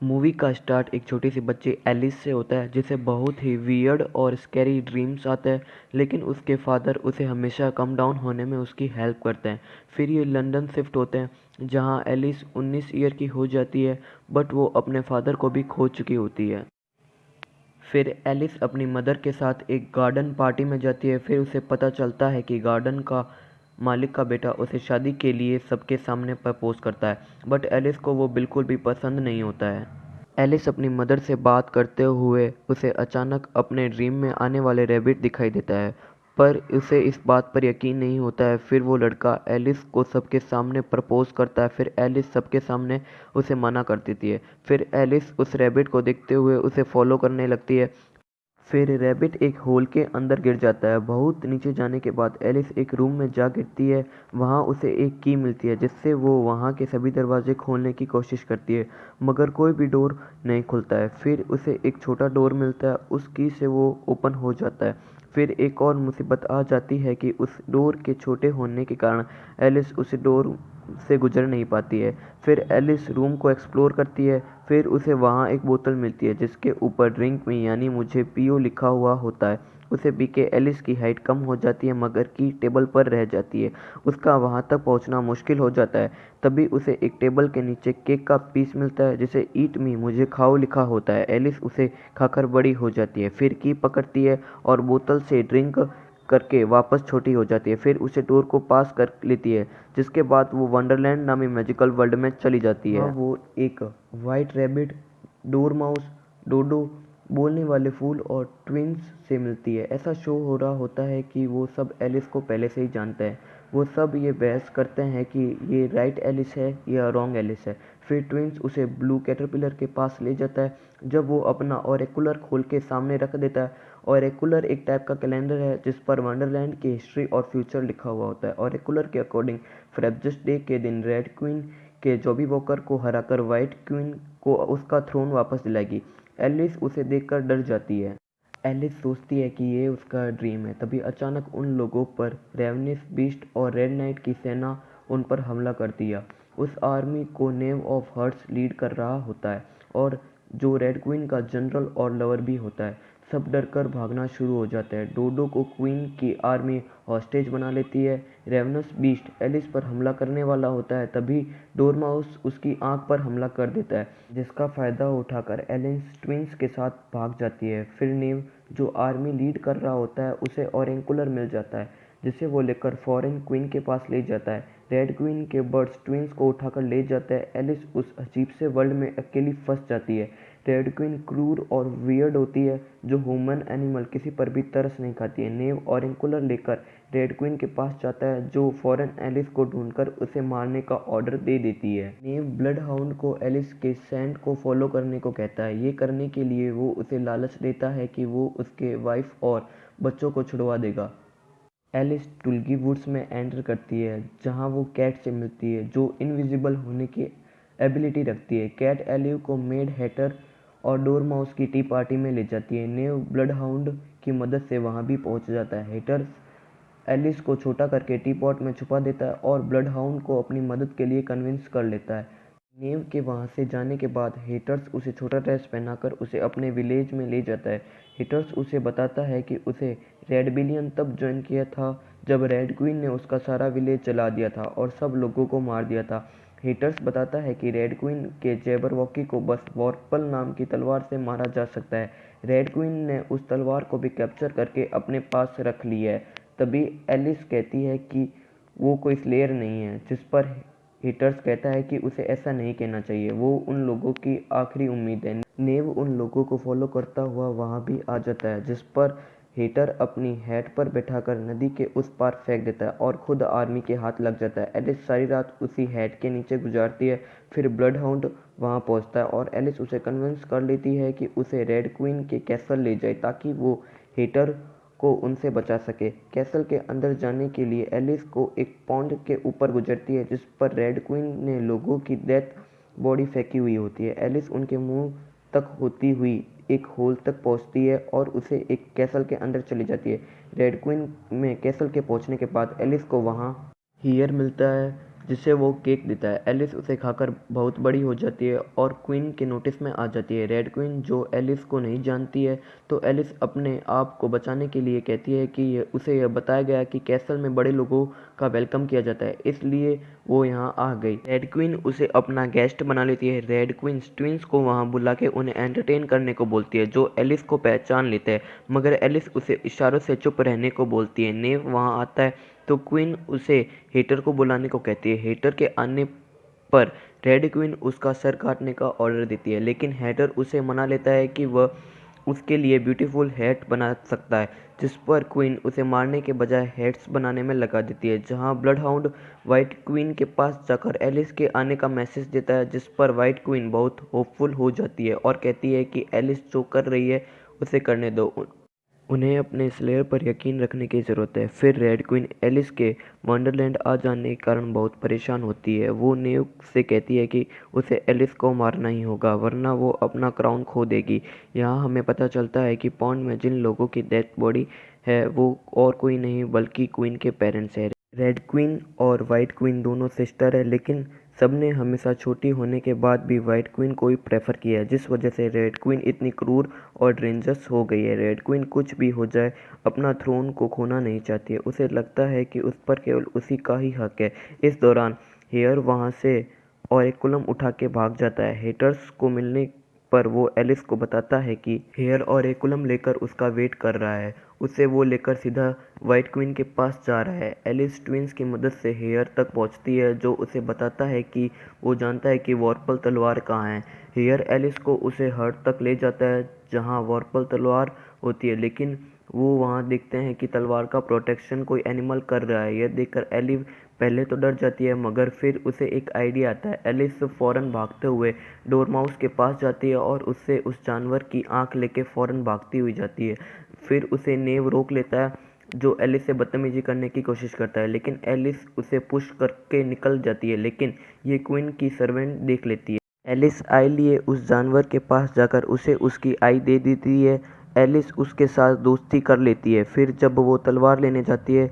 Movie का start एक छोटी सी बच्ची एलिस से होता है जिसे बहुत ही वियर्ड और स्कैरी ड्रीम्स आते हैं, लेकिन उसके फादर उसे हमेशा कम डाउन होने में उसकी हेल्प करते हैं। फिर ये लंदन शिफ्ट होते हैं जहां एलिस 19 ईयर की हो जाती है, बट वो अपने फादर को भी खो चुकी होती है। फिर एलिस अपनी मदर के साथ एक गार्डन पार्टी में जाती है। फिर उसे पता चलता है कि गार्डन का मालिक का बेटा उसे शादी के लिए सबके सामने प्रपोज करता है, बट एलिस को वो बिल्कुल भी पसंद नहीं होता है। एलिस अपनी मदर से बात करते हुए उसे अचानक अपने ड्रीम में आने वाले रैबिट दिखाई देता है, पर उसे इस बात पर यकीन नहीं होता है। फिर वो लड़का एलिस को सबके सामने प्रपोज करता है। फिर एलिस सबके सामने उसे मना कर देती है। फिर एलिस उस रैबिट को देखते हुए उसे फॉलो करने लगती है। फिर रैबिट एक होल के अंदर गिर जाता है। बहुत नीचे जाने के बाद एलिस एक रूम में जा गिरती है। वहाँ उसे एक की मिलती है जिससे वो वहाँ के सभी दरवाजे खोलने की कोशिश करती है, मगर कोई भी डोर नहीं खुलता है। फिर उसे एक छोटा डोर मिलता है, उस की से वो ओपन हो जाता है। फिर एक और मुसीबत आ जाती है कि उस डोर के छोटे होने के कारण एलिस उस डोर से गुजर नहीं पाती है। फिर एलिस रूम को एक्सप्लोर करती है। फिर उसे वहाँ एक बोतल मिलती है जिसके ऊपर ड्रिंक मी यानी मुझे पियो लिखा हुआ होता है। उसे पी के एलिस की हाइट कम हो जाती है, मगर की टेबल पर रह जाती है। उसका वहाँ तक पहुँचना मुश्किल हो जाता है। तभी उसे एक टेबल के नीचे केक का पीस मिलता है जिसे ईट मी मुझे खाओ लिखा होता है। एलिस उसे खाकर बड़ी हो जाती है। फिर की पकड़ती है और बोतल से ड्रिंक करके वापस छोटी हो जाती है। फिर उसे डोर को पास कर लेती है, जिसके बाद वो वंडरलैंड नामी मैजिकल वर्ल्ड में चली जाती है। वो एक वाइट रैबिट, डोरमाउस, डोडो, बोलने वाले फूल और ट्विंस से मिलती है। ऐसा शो हो रहा होता है कि वो सब एलिस को पहले से ही जानते हैं। वो सब ये बहस करते हैं कि ये राइट एलिस है या रॉन्ग एलिस है। फिर ट्विंस उसे ब्लू कैटरपिलर के पास ले जाता है। जब वो अपना ऑरेकुलर खोल के सामने रख देता है, ऑरेकुलर एक टाइप का कैलेंडर है जिस पर वंडरलैंड की हिस्ट्री और फ्यूचर लिखा हुआ होता है। ऑरेकुलर के अकॉर्डिंग फ्रेबजस डे के दिन रेड क्वीन के जॉबी वॉकर को हराकर व्हाइट क्वीन को उसका थ्रोन वापस दिलाएगी। एलिस उसे देखकर डर जाती है। एलिस सोचती है कि ये उसका ड्रीम है। तभी अचानक उन लोगों पर रेवनिस बीस्ट और रेड नाइट की सेना उन पर हमला कर दिया। उस आर्मी को नेव ऑफ हर्ट्स लीड कर रहा होता है, और जो रेड क्वीन का जनरल और लवर भी होता है। सब डरकर भागना शुरू हो जाते हैं। डोडो को क्वीन की आर्मी हॉस्टेज बना लेती है। रेवनस बीस्ट एलिस पर हमला करने वाला होता है, तभी डोरमाउस उसकी आंख पर हमला कर देता है, जिसका फ़ायदा उठाकर एलिस ट्विंस के साथ भाग जाती है। फिर नेव, जो आर्मी लीड कर रहा होता है, उसे ऑरेंकुलर मिल जाता है जिसे वो लेकर फॉरेन क्वीन के पास ले जाता है। रेड क्वीन के बर्ड्स ट्विंस को उठाकर ले जाते हैं। एलिस उस अजीब से वर्ल्ड में अकेली फंस जाती है। रेड क्वीन क्रूर और वियर्ड होती है, जो ह्यूमन एनिमल किसी पर भी तरस नहीं खाती है। नेव ऑरेंकुलर लेकर रेड क्वीन के पास जाता है, जो फॉरेन एलिस को ढूंढकर उसे मारने का ऑर्डर दे देती है। नेव ब्लड हाउंड को एलिस के सैंड को फॉलो करने को कहता है। ये करने के लिए वो उसे लालच देता है कि वो उसके वाइफ और बच्चों को छुड़वा देगा। एलिस टुल्गी वुड्स में एंटर करती है, जहां वो कैट से मिलती है, जो इनविजिबल होने की एबिलिटी रखती है। कैट एलिव को मेड हैटर और डोरमाउस की टी पार्टी में ले जाती है। नेव ब्लड हाउंड की मदद से वहां भी पहुंच जाता है। हैटर एलिस को छोटा करके टी पॉट में छुपा देता है और ब्लड हाउंड को अपनी मदद के लिए कन्विंस कर लेता है। नेव के वहां से जाने के बाद हेटर्स उसे छोटा ड्रेस पहनाकर उसे अपने विलेज में ले जाता है। हेटर्स उसे बताता है कि उसे रेडबिलियन तब ज्वाइन किया था जब रेड क्वीन ने उसका सारा विलेज जला दिया था और सब लोगों को मार दिया था। हेटर्स बताता है कि रेड क्वीन के जैबरवॉकी को बस वॉर्पल नाम की तलवार से मारा जा सकता है। रेड क्वीन ने उस तलवार को भी कैप्चर करके अपने पास रख ली है। तभी एलिस कहती है कि वो कोई स्लेयर नहीं है, जिस पर हिटर्स कहता है कि उसे ऐसा नहीं कहना चाहिए, वो उन लोगों की आखिरी उम्मीद है। नेव उन लोगों को फॉलो करता हुआ वहां भी आ जाता है, जिस पर हीटर अपनी हैट पर बैठाकर नदी के उस पार फेंक देता है और खुद आर्मी के हाथ लग जाता है। एलिस सारी रात उसी हैट के नीचे गुजारती है। फिर ब्लड हाउंड वहां पहुंचता है और एलिस उसे कन्विंस कर लेती है कि उसे रेड क्वीन के कैसल ले जाए ताकि वो हीटर को उनसे बचा सके। कैसल के अंदर जाने के लिए एलिस को एक पॉन्ड के ऊपर गुजरती है, जिस पर रेड क्वीन ने लोगों की डेथ बॉडी फेंकी हुई होती है। एलिस उनके मुंह तक होती हुई एक होल तक पहुंचती है और उसे एक कैसल के अंदर चली जाती है। रेड क्वीन में कैसल के पहुंचने के बाद एलिस को वहां हियर मिलता है, जिसे वो केक देता है। एलिस उसे खाकर बहुत बड़ी हो जाती है और क्वीन के नोटिस में आ जाती है। रेड क्वीन जो एलिस को नहीं जानती है, तो एलिस अपने आप को बचाने के लिए कहती है कि उसे यह बताया गया कि कैसल में बड़े लोगों का वेलकम किया जाता है, इसलिए वो यहाँ आ गई। रेड क्वीन उसे अपना गेस्ट बना लेती है। रेड क्वीन ट्विंस को वहाँ बुला के उन्हें एंटरटेन करने को बोलती है, जो एलिस को पहचान लेते हैं, मगर एलिस उसे इशारों से चुप रहने को बोलती है। नेव वहाँ आता है तो क्वीन उसे हेटर को बुलाने को कहती है। हेटर के आने पर रेड क्वीन उसका सर काटने का ऑर्डर देती है, लेकिन हेटर उसे मना लेता है कि वह उसके लिए ब्यूटीफुल हैट बना सकता है, जिस पर क्वीन उसे मारने के बजाय हैट्स बनाने में लगा देती है। जहां ब्लड हाउंड वाइट क्वीन के पास जाकर एलिस के आने का मैसेज देता है, जिस पर वाइट क्वीन बहुत होपफुल हो जाती है और कहती है कि एलिस जो कर रही है उसे करने दो, उन्हें अपने स्लेयर पर यकीन रखने की ज़रूरत है। फिर रेड क्वीन एलिस के वंडरलैंड आ जाने के कारण बहुत परेशान होती है। वो नेव से कहती है कि उसे एलिस को मारना ही होगा, वरना वो अपना क्राउन खो देगी। यहाँ हमें पता चलता है कि पॉन्ड में जिन लोगों की डेथ बॉडी है वो और कोई नहीं बल्कि क्वीन के पेरेंट्स हैं। रेड क्वीन और वाइट क्वीन दोनों सिस्टर है, लेकिन सबने हमेशा छोटी होने के बाद भी वाइट क्वीन को ही प्रेफर किया है, जिस वजह से रेड क्वीन इतनी क्रूर और डेंजरस हो गई है। रेड क्वीन कुछ भी हो जाए अपना थ्रोन को खोना नहीं चाहती है। उसे लगता है कि उस पर केवल उसी का ही हक है। इस दौरान हेयर वहाँ से ऑरेकुलम उठा के भाग जाता है। हेटर्स को मिलने पर वो एलिस को बताता है कि हेयर ऑरेकुलम लेकर उसका वेट कर रहा है। उसे वो लेकर सीधा वाइट क्वीन के पास जा रहा है। एलिस ट्विंस की मदद से हेयर तक पहुंचती है, जो उसे बताता है कि वो जानता है कि वॉर्पल तलवार कहाँ है। हेयर एलिस को उसे हर्ट तक ले जाता है जहाँ वॉर्पल तलवार होती है, लेकिन वो वहाँ देखते हैं कि तलवार का प्रोटेक्शन कोई एनिमल कर रहा है। यह देखकर एलिस पहले तो डर जाती है, मगर फिर उसे एक आइडिया आता है। एलिस फौरन भागते हुए डोरमाउस के पास जाती है और उससे उस जानवर की आंख लेके फौरन भागती हुई जाती है। फिर उसे नेव रोक लेता है, जो एलिस से बदतमीजी करने की कोशिश करता है, लेकिन एलिस उसे पुश करके निकल जाती है, लेकिन ये क्वीन की सर्वेंट देख लेती है। एलिस आई लिए उस जानवर के पास जाकर उसे उसकी आई दे देती है। एलिस उसके साथ दोस्ती कर लेती है। फिर जब वो तलवार लेने जाती है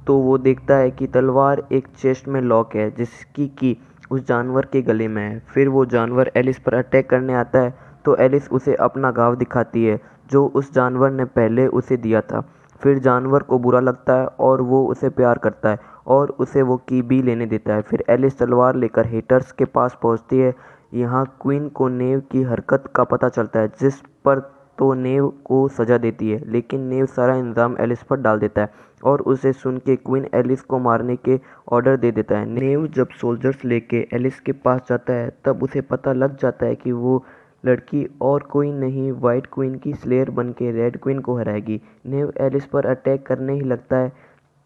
तो वो देखता है कि तलवार एक चेस्ट में लॉक है, जिसकी की उस जानवर के गले में है। फिर वो जानवर एलिस पर अटैक करने आता है तो एलिस उसे अपना घाव दिखाती है, जो उस जानवर ने पहले उसे दिया था। फिर जानवर को बुरा लगता है और वो उसे प्यार करता है और उसे वो की भी लेने देता है। फिर एलिस तलवार लेकर हेटर्स के पास पहुंचती है। यहाँ क्वीन को नेव की हरकत का पता चलता है, जिस पर तो नेव को सजा देती है, लेकिन नेव सारा इल्ज़ाम एलिस पर डाल देता है और उसे सुन के क्वीन एलिस को मारने के ऑर्डर दे देता है। नेव जब सोल्जर्स लेके एलिस के पास जाता है तब उसे पता लग जाता है कि वो लड़की और कोई नहीं वाइट क्वीन की स्लेयर बन के रेड क्वीन को हराएगी। नेव एलिस पर अटैक करने ही लगता है,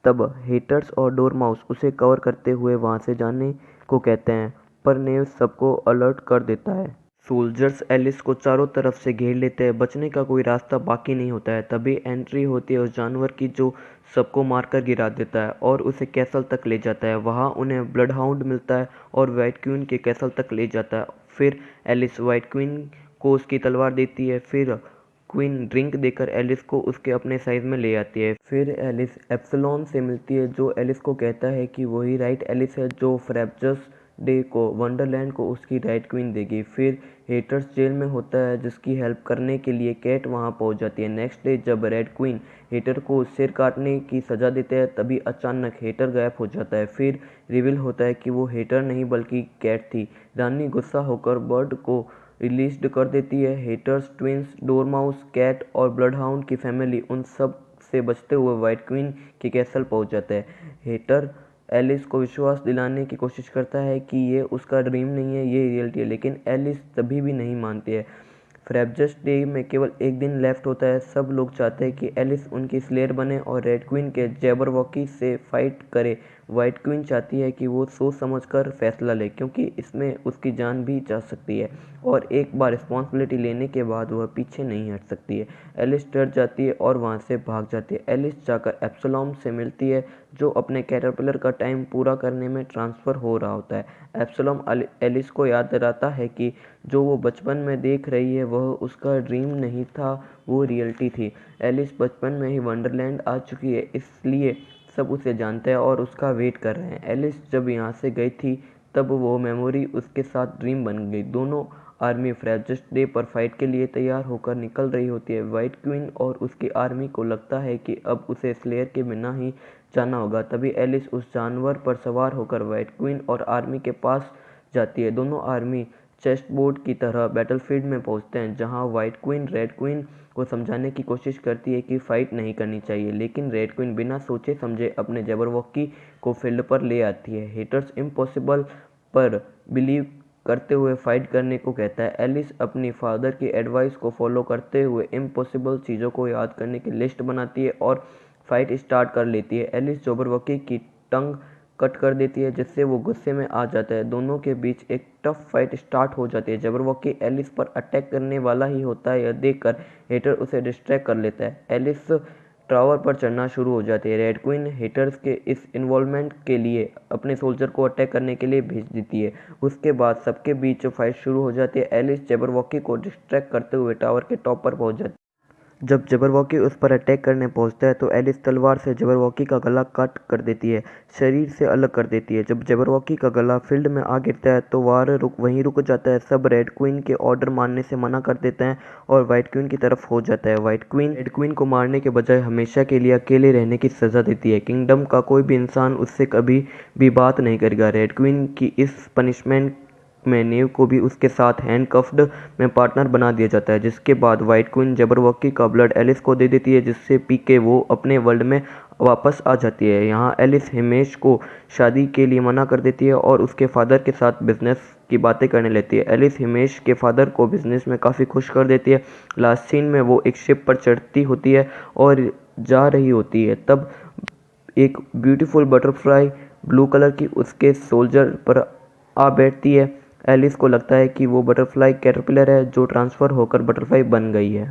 तब हेटर्स और डोरमाउस उसे कवर करते हुए वहाँ से जाने को कहते हैं, पर नेव सबको अलर्ट कर देता है। सोल्जर्स एलिस को चारों तरफ से घेर लेते हैं, बचने का कोई रास्ता बाकी नहीं होता है। तभी एंट्री होती है उस जानवर की, जो सबको मारकर गिरा देता है और उसे कैसल तक ले जाता है। वहाँ उन्हें ब्लड हाउंड मिलता है और वाइट क्वीन के कैसल तक ले जाता है। फिर एलिस वाइट क्वीन को उसकी तलवार देती है। फिर क्वीन ड्रिंक देकर एलिस को उसके अपने साइज में ले आती है। फिर एलिस एप्सिलॉन से मिलती है, जो एलिस को कहता है कि वही राइट एलिस है जो फ्रैब्जस डे को वंडरलैंड को उसकी राइट क्वीन देगी। फिर हेटर्स जेल में होता है, जिसकी हेल्प करने के लिए कैट वहां पहुंच जाती है। नेक्स्ट डे जब रेड क्वीन हेटर को सिर काटने की सजा देते हैं, तभी अचानक हेटर गायब हो जाता है। फिर रिवील होता है कि वो हेटर नहीं बल्कि कैट थी। रानी गुस्सा होकर बर्ड को रिलीज कर देती है। हेटर्स, ट्विंस, डोरमाउस, कैट और ब्लडहाउंड की फैमिली उन सब से बचते हुए वाइट क्वीन के कैसल पहुंच जाते हैं। हेटर एलिस को विश्वास दिलाने की कोशिश करता है कि ये उसका ड्रीम नहीं है, ये रियलिटी है, लेकिन एलिस तभी भी नहीं मानती है। फ्रैब्जस डे में केवल एक दिन लेफ्ट होता है। सब लोग चाहते हैं कि एलिस उनकी स्लेयर बने और रेड क्वीन के जैबरवॉकी से फाइट करे। वाइट क्वीन चाहती है कि वो सोच समझकर फैसला ले, क्योंकि इसमें उसकी जान भी जा सकती है और एक बार रिस्पॉन्सिबिलिटी लेने के बाद वह पीछे नहीं हट सकती है। एलिस डर जाती है और वहाँ से भाग जाती है। एलिस जाकर एप्सिलॉन से मिलती है, जो अपने कैटरपिलर का टाइम पूरा करने में ट्रांसफ़र हो रहा होता है। एप्सिलॉन एलिस को याद दिलाता है कि जो वो बचपन में देख रही है वह उसका ड्रीम नहीं था, वो रियलिटी थी। एलिस बचपन में ही वंडरलैंड आ चुकी है, इसलिए सब उसे जानते हैं और उसका वेट कर रहे हैं। एलिस जब यहाँ से गई थी तब वो मेमोरी उसके साथ ड्रीम बन गई। दोनों आर्मी फ्रेजर्स डे पर फाइट के लिए तैयार होकर निकल रही होती है। व्हाइट क्वीन और उसकी आर्मी को लगता है कि अब उसे स्लेयर के बिना ही जाना होगा। तभी एलिस उस जानवर पर सवार होकर व्हाइट क्वीन और आर्मी के पास जाती है। दोनों आर्मी चेस्टबोर्ड की तरह बैटलफील्ड में पहुंचते हैं, जहां व्हाइट क्वीन रेड क्वीन को समझाने की कोशिश करती है कि फाइट नहीं करनी चाहिए, लेकिन रेड क्वीन बिना सोचे समझे अपने जबरवॉकी को फील्ड पर ले आती है। हेटर्स इम्पॉसिबल पर बिलीव करते हुए फाइट करने को कहता है। एलिस अपनी फादर की एडवाइस को फॉलो करते हुए इम्पॉसिबल चीज़ों को याद करने की लिस्ट बनाती है और फाइट स्टार्ट कर लेती है। एलिस जबरवॉकी की टंग कट कर देती है, जिससे वो गुस्से में आ जाता है। दोनों के बीच एक टफ फाइट स्टार्ट हो जाती है। जबरवॉकी एलिस पर अटैक करने वाला ही होता है। यह देखकर हेटर उसे डिस्ट्रैक्ट कर लेता है। एलिस टावर पर चढ़ना शुरू हो जाती है। रेड क्वीन हेटर्स के इस इन्वॉल्वमेंट के लिए अपने सोल्जर को अटैक करने के लिए भेज देती है। उसके बाद सबके बीच फाइट शुरू हो जाती है। एलिस जबरवॉकी को डिस्ट्रैक्ट करते हुए टावर के टॉप पर पहुंच जाती है। जब जबरवॉकी उस पर अटैक करने पहुंचता है तो एलिस तलवार से जबरवॉकी का गला कट कर देती है, शरीर से अलग कर देती है। जब जबरवॉकी का गला फील्ड में आ गिरता है तो वार वहीं रुक जाता है। सब रेड क्वीन के ऑर्डर मानने से मना कर देते हैं और व्हाइट क्वीन की तरफ हो जाता है। व्हाइट क्वीन रेड क्वीन को मारने के बजाय हमेशा के लिए अकेले रहने की सज़ा देती है। किंगडम का कोई भी इंसान उससे कभी भी बात नहीं करेगा। रेड क्वीन की इस पनिशमेंट में नेव को भी उसके साथ हैंडकफ्ड में पार्टनर बना दिया जाता है, जिसके बाद व्हाइट क्वीन जबरवॉकी का ब्लड एलिस को दे देती है, जिससे पी के वो अपने वर्ल्ड में वापस आ जाती है। यहाँ एलिस हिमेश को शादी के लिए मना कर देती है और उसके फादर के साथ बिजनेस की बातें करने लगती है। एलिस हिमेश के फादर को बिजनेस में काफ़ी खुश कर देती है। लास्ट सीन में वो एक शिप पर चढ़ती होती है और जा रही होती है, तब एक ब्यूटीफुल बटरफ्लाई ब्लू कलर की उसके सोल्जर पर आ बैठती है। एलिस को लगता है कि वो बटरफ्लाई कैटरपिलर है जो ट्रांसफ़र होकर बटरफ्लाई बन गई है।